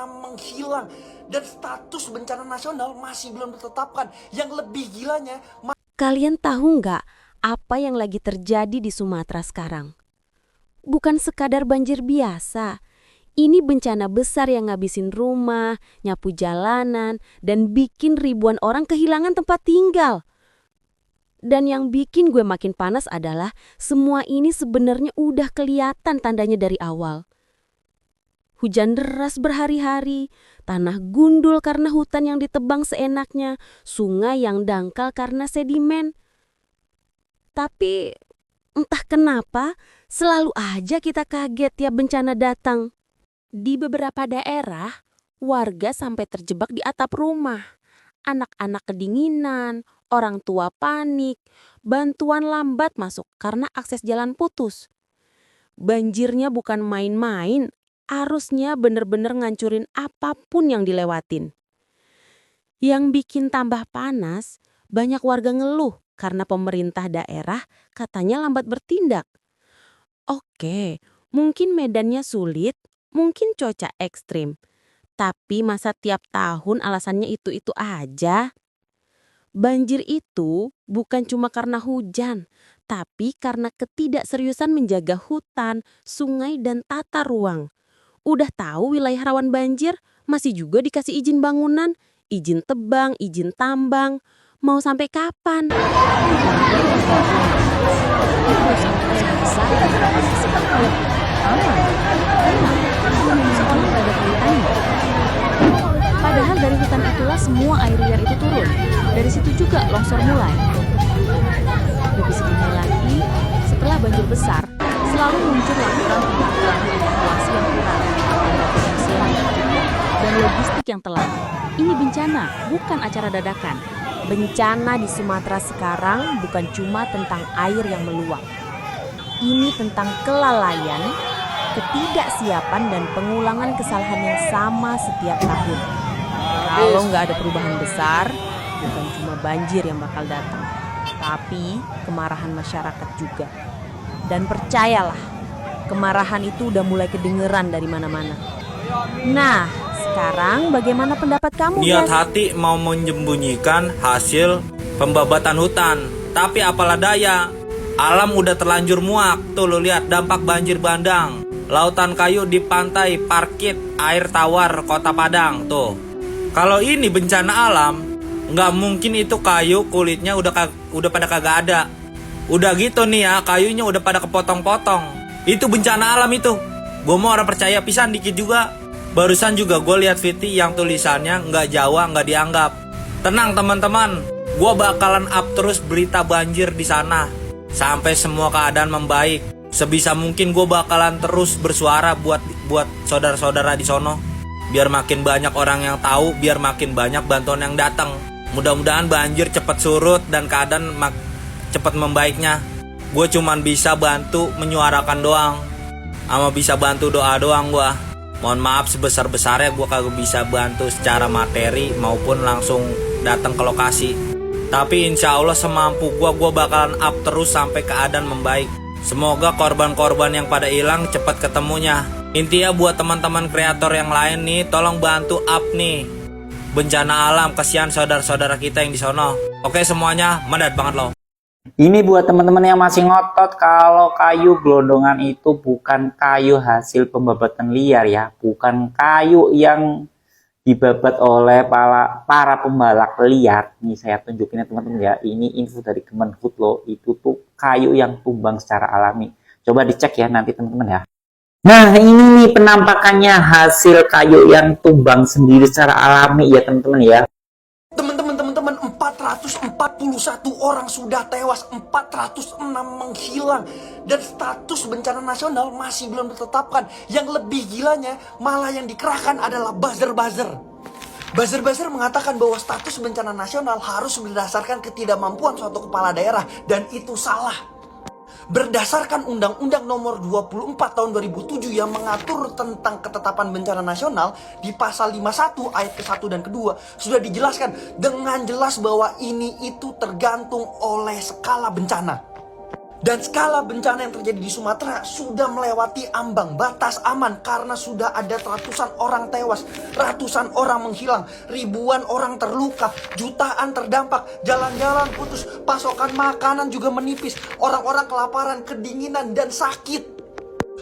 menghilang dan status bencana nasional masih belum ditetapkan. Yang lebih gilanya, Kalian tahu nggak apa yang lagi terjadi di Sumatera sekarang? Bukan sekadar banjir biasa. Ini bencana besar yang ngabisin rumah, nyapu jalanan, dan bikin ribuan orang kehilangan tempat tinggal. Dan yang bikin gue makin panas adalah semua ini sebenarnya udah kelihatan tandanya dari awal. Hujan deras berhari-hari, tanah gundul karena hutan yang ditebang seenaknya, sungai yang dangkal karena sedimen. Tapi entah kenapa selalu aja kita kaget tiap bencana datang. Di beberapa daerah, warga sampai terjebak di atap rumah. Anak-anak kedinginan, orang tua panik, bantuan lambat masuk karena akses jalan putus. Banjirnya bukan main-main, arusnya bener-bener ngancurin apapun yang dilewatin. Yang bikin tambah panas, banyak warga ngeluh karena pemerintah daerah katanya lambat bertindak. Oke, mungkin medannya sulit, mungkin cuaca ekstrim. Tapi masa tiap tahun alasannya itu-itu aja? Banjir itu bukan cuma karena hujan, tapi karena ketidakseriusan menjaga hutan, sungai, dan tata ruang. Udah tahu wilayah rawan banjir, masih juga dikasih izin bangunan, izin tebang, izin tambang. Mau sampai kapan? Padahal dari hutan itulah semua air liar itu turun. Dari situ juga longsor mulai. Lebih sedihnya lagi, setelah banjir besar, selalu muncul laporan tentang kurangnya evakuasi yang kurang, kebersihan dan logistik yang telat. Ini bencana, bukan acara dadakan. Bencana di Sumatera sekarang bukan cuma tentang air yang meluap. Ini tentang kelalaian, ketidaksiapan, dan pengulangan kesalahan yang sama setiap tahun. Kalau nggak ada perubahan besar, bukan cuma banjir yang bakal datang, tapi kemarahan masyarakat juga. Dan percayalah, kemarahan itu udah mulai kedengeran dari mana-mana. Nah, sekarang bagaimana pendapat kamu, Niat guys? hati mau menyembunyikan hasil pembabatan hutan, tapi apalah daya, alam udah terlanjur muak. Tuh lo lihat dampak banjir bandang, lautan kayu di pantai Parkit, air tawar Kota Padang. Tuh, kalau ini bencana alam, nggak mungkin itu kayu kulitnya udah pada kagak ada. Udah gitu nih ya, kayunya udah pada kepotong-potong. Itu bencana alam itu. Gue mau orang percaya pisan dikit juga. Barusan juga gue lihat VT yang tulisannya nggak Jawa nggak dianggap. Tenang teman-teman, gue bakalan up terus berita banjir di sana sampai semua keadaan membaik. Sebisa mungkin gue bakalan terus bersuara buat saudara-saudara di sono. Biar makin banyak orang yang tahu, biar makin banyak bantuan yang datang. Mudah-mudahan banjir cepat surut dan keadaan cepat membaiknya. Gue cuman bisa bantu menyuarakan doang, sama bisa bantu doa doang gue. Mohon maaf sebesar-besarnya gue kagak bisa bantu secara materi maupun langsung datang ke lokasi. Tapi insya Allah semampu gue bakalan up terus sampai keadaan membaik. Semoga korban-korban yang pada hilang cepat ketemunya. Intinya buat teman-teman kreator yang lain nih, tolong bantu up nih bencana alam, kasihan saudara-saudara kita yang di sono. Oke semuanya, mendat banget loh. Ini buat teman-teman yang masih ngotot kalau kayu gelondongan itu bukan kayu hasil pembabatan liar ya, bukan kayu yang dibabat oleh para pembalak liar. Nih saya tunjukin ya teman-teman ya, ini info dari Kemenhub loh, itu tuh kayu yang tumbang secara alami. Coba dicek ya nanti teman-teman ya. Nah ini nih penampakannya hasil kayu yang tumbang sendiri secara alami ya teman-teman ya. Teman-teman, 441 orang sudah tewas, 406 menghilang, dan status bencana nasional masih belum ditetapkan. Yang lebih gilanya, malah yang dikerahkan adalah buzzer-buzzer. Buzzer-buzzer mengatakan bahwa status bencana nasional harus berdasarkan ketidakmampuan suatu kepala daerah, dan itu salah. Berdasarkan Undang-Undang Nomor 24 Tahun 2007 yang mengatur tentang ketetapan bencana nasional, di pasal 51 ayat ke-1 dan ke-2 sudah dijelaskan dengan jelas bahwa ini itu tergantung oleh skala bencana. Dan skala bencana yang terjadi di Sumatera sudah melewati ambang batas aman karena sudah ada ratusan orang tewas, ratusan orang menghilang, ribuan orang terluka, jutaan terdampak, jalan-jalan putus, pasokan makanan juga menipis, orang-orang kelaparan, kedinginan, dan sakit.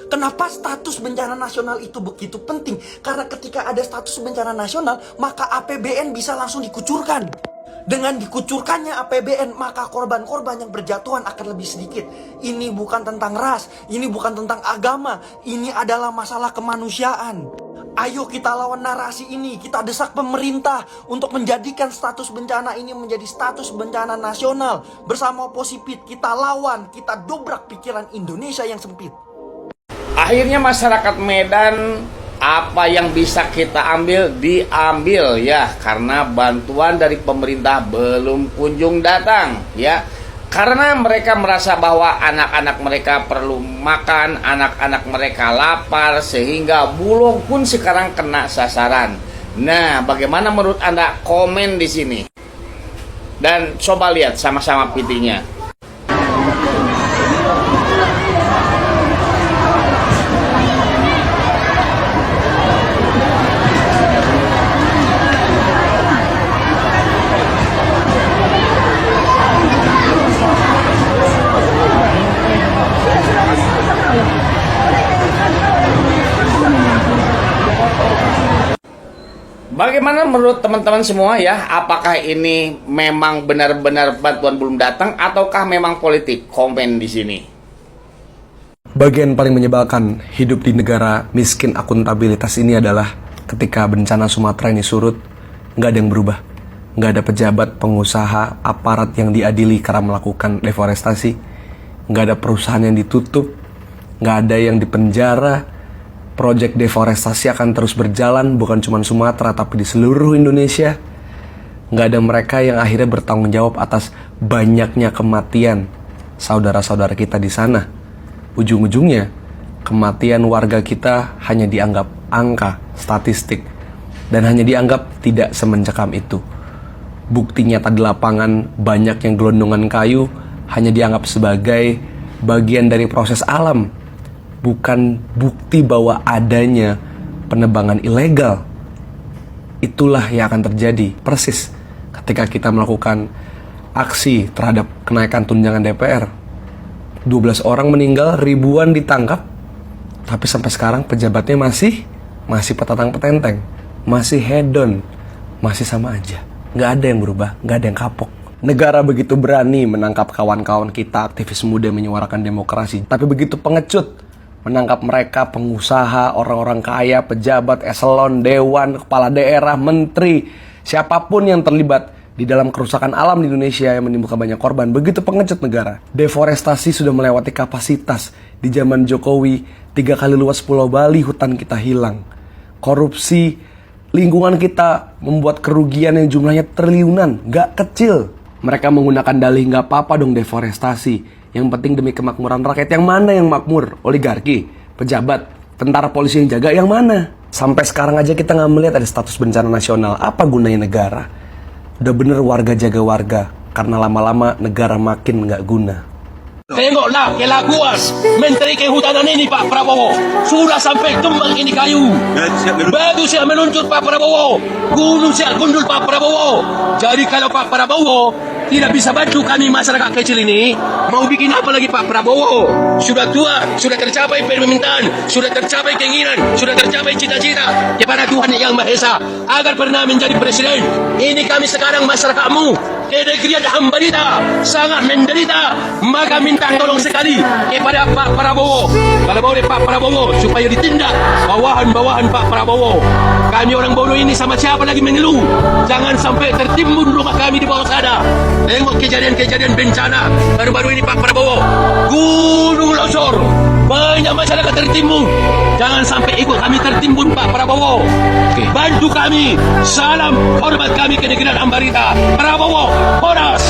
Kenapa status bencana nasional itu begitu penting? Karena ketika ada status bencana nasional, maka APBN bisa langsung dikucurkan. Dengan dikucurkannya APBN, maka korban-korban yang berjatuhan akan lebih sedikit. Ini bukan tentang ras, ini bukan tentang agama, ini adalah masalah kemanusiaan. Ayo kita lawan narasi ini, kita desak pemerintah untuk menjadikan status bencana ini menjadi status bencana nasional. Bersama Posipit kita lawan, kita dobrak pikiran Indonesia yang sempit. Akhirnya masyarakat Medan, apa yang bisa kita ambil, diambil ya. Karena bantuan dari pemerintah belum kunjung datang ya. Karena mereka merasa bahwa anak-anak mereka perlu makan, anak-anak mereka lapar, sehingga Bulog pun sekarang kena sasaran. Nah, bagaimana menurut Anda? Komen di sini. Dan coba lihat sama-sama videonya. Bagaimana menurut teman-teman semua ya? Apakah ini memang benar-benar bantuan belum datang ataukah memang politik? Komen di sini. Bagian paling menyebalkan hidup di negara miskin akuntabilitas ini adalah ketika bencana Sumatera ini surut, nggak ada yang berubah. Nggak ada pejabat, pengusaha, aparat yang diadili karena melakukan deforestasi. Nggak ada perusahaan yang ditutup, nggak ada yang dipenjara. Proyek deforestasi akan terus berjalan, bukan cuma Sumatera, tapi di seluruh Indonesia. Nggak ada mereka yang akhirnya bertanggung jawab atas banyaknya kematian saudara-saudara kita di sana. Ujung-ujungnya, kematian warga kita hanya dianggap angka, statistik, dan hanya dianggap tidak semencekam itu. Bukti nyata di lapangan, banyak yang gelondongan kayu hanya dianggap sebagai bagian dari proses alam, bukan bukti bahwa adanya penebangan ilegal. Itulah yang akan terjadi persis ketika kita melakukan aksi terhadap kenaikan tunjangan DPR. 12 orang meninggal, ribuan ditangkap, tapi sampai sekarang pejabatnya masih petatang petenteng, masih hedon, masih sama aja. Nggak ada yang berubah, nggak ada yang kapok. Negara begitu berani menangkap kawan-kawan kita aktivis muda yang menyuarakan demokrasi, tapi begitu pengecut menangkap mereka pengusaha, orang-orang kaya, pejabat, eselon, dewan, kepala daerah, menteri, siapapun yang terlibat di dalam kerusakan alam di Indonesia yang menimbulkan banyak korban. Begitu pengecut negara. Deforestasi sudah melewati kapasitas. Di zaman Jokowi, 3 kali luas Pulau Bali hutan kita hilang. Korupsi lingkungan kita membuat kerugian yang jumlahnya triliunan, gak kecil. Mereka menggunakan dalih gak apa-apa dong deforestasi. Yang penting demi kemakmuran rakyat. Yang mana yang makmur? Oligarki, pejabat, tentara polisi yang jaga, yang mana? Sampai sekarang aja kita nggak melihat ada status bencana nasional. Apa gunanya negara? Udah bener warga jaga warga, karena lama-lama negara makin nggak guna. Tengoklah kelakuan Menteri Kehutanan ini Pak Prabowo. Sudah sampai tumbang ini kayu. Batu siap meluncur Pak Prabowo. Gunung siap gundul Pak Prabowo. Jadi kalau Pak Prabowo tidak bisa bantu kami masyarakat kecil ini, mau bikin apa lagi Pak Prabowo? Sudah tua, sudah tercapai permintaan, sudah tercapai keinginan, sudah tercapai cita-cita kepada Tuhan Yang Maha Esa agar pernah menjadi presiden. Ini kami sekarang masyarakatmu, kedegrian menderita, sangat menderita, maka minta tolong sekali kepada Pak Prabowo. Kalau boleh Pak Prabowo supaya ditindak bawahan-bawahan Pak Prabowo. Kami orang bodoh ini sama siapa lagi mengeluh? Jangan sampai tertimbun rumah kami di bawah sadar. Tengok kejadian-kejadian bencana baru-baru ini Pak Prabowo. Gunung longsor, banyak masyarakat tertimbun. Jangan sampai ikut kami tertimbun Pak Prabowo. Bantu kami. Salam hormat kami ke negeri Ambarita. Prabowo, Horas.